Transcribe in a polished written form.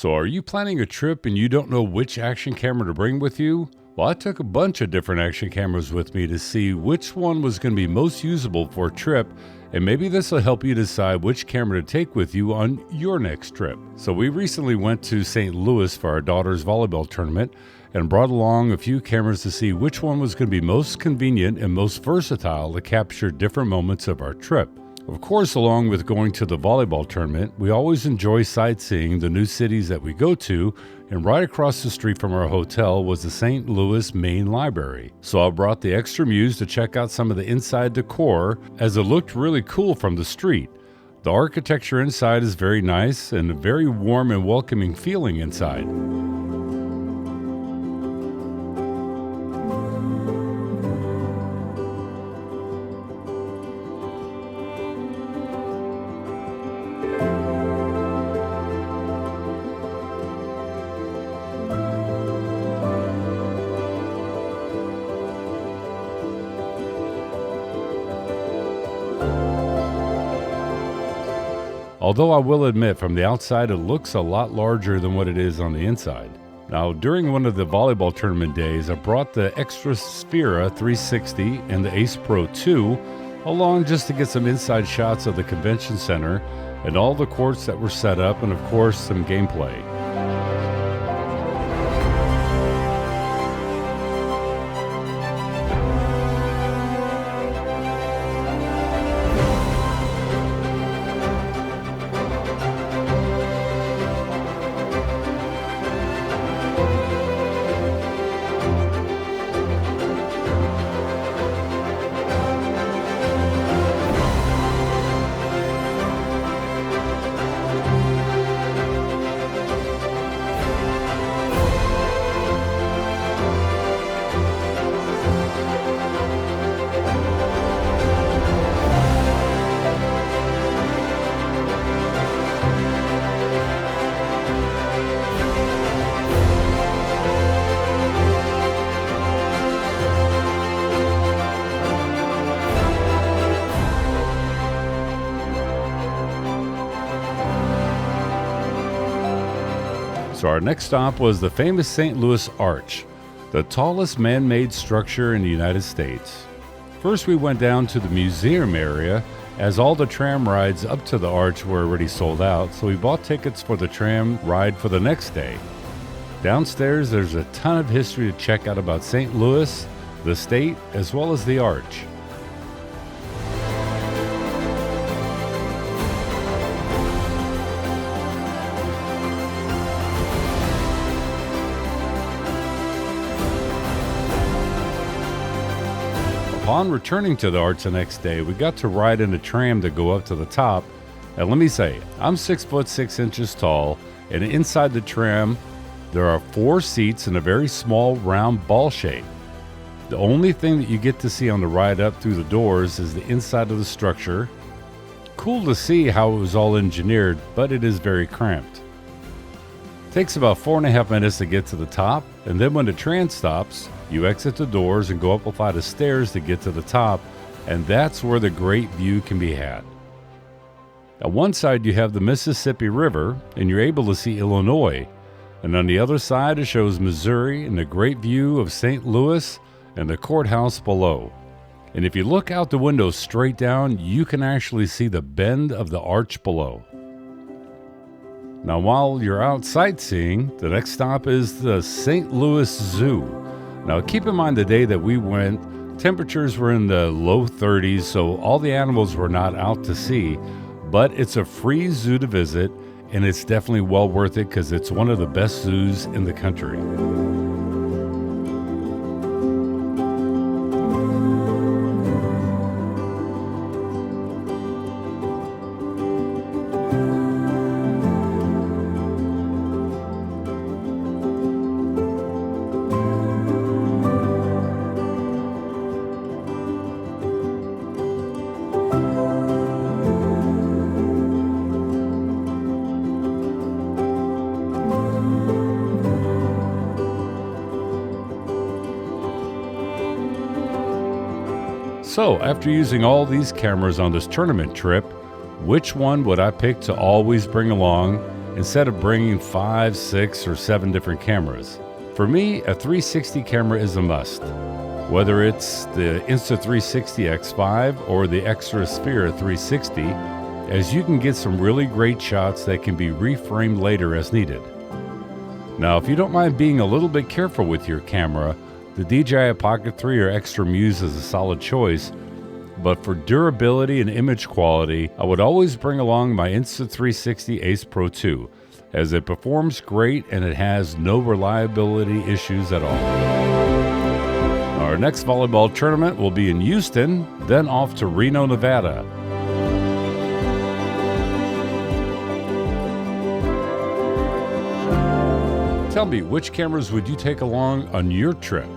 So are you planning a trip and you don't know which action camera to bring with you? Well, I took a bunch of different action cameras with me to see which one was going to be most usable for a trip, and maybe this will help you decide which camera to take with you on your next trip. So we recently went to St. Louis for our daughter's volleyball tournament and brought along a few cameras to see which one was going to be most convenient and most versatile to capture different moments of our trip. Of course, along with going to the volleyball tournament, we always enjoy sightseeing the new cities that we go to, and right across the street from our hotel was the St. Louis Main Library. So I brought the extra muse to check out some of the inside decor, as it looked really cool from the street. The architecture inside is very nice and a very warm and welcoming feeling inside. Although I will admit, from the outside it looks a lot larger than what it is on the inside. Now, during one of the volleyball tournament days, I brought the Extra Sphera 360 and the Ace Pro 2 along just to get some inside shots of the convention center and all the courts that were set up, and of course some gameplay. So our next stop was the famous St. Louis Arch, the tallest man-made structure in the United States. First we went down to the museum area, as all the tram rides up to the arch were already sold out, so we bought tickets for the tram ride for the next day. Downstairs there's a ton of history to check out about St. Louis, the state, as well as the arch. Upon returning to the arch the next day, we got to ride in a tram to go up to the top. And let me say, I'm 6 foot 6 inches tall, and inside the tram, there are 4 seats in a very small round ball shape. The only thing that you get to see on the ride up through the doors is the inside of the structure. Cool to see how it was all engineered, but it is very cramped. It takes about 4.5 minutes to get to the top, and then when the tram stops, you exit the doors and go up a flight of stairs to get to the top, and that's where the great view can be had. On one side you have the Mississippi River, and you're able to see Illinois, and on the other side it shows Missouri and the great view of St. Louis and the courthouse below. And if you look out the window straight down, you can actually see the bend of the arch below. Now while you're out sightseeing, the next stop is the St. Louis Zoo. Now keep in mind the day that we went, temperatures were in the low 30s, so all the animals were not out to see, but it's a free zoo to visit, and it's definitely well worth it because it's one of the best zoos in the country. So, after using all these cameras on this tournament trip, which one would I pick to always bring along instead of bringing 5, 6, or 7 different cameras. For me, a 360 camera is a must. Whether it's the Insta360 X5 or the Extrasphere 360, as you can get some really great shots that can be reframed later as needed. Now, if you don't mind being a little bit careful with your camera, the DJI Pocket 3 or Extra Muse is a solid choice, but for durability and image quality, I would always bring along my Insta360 Ace Pro 2, as it performs great and it has no reliability issues at all. Our next volleyball tournament will be in Houston, then off to Reno, Nevada. Tell me, which cameras would you take along on your trip?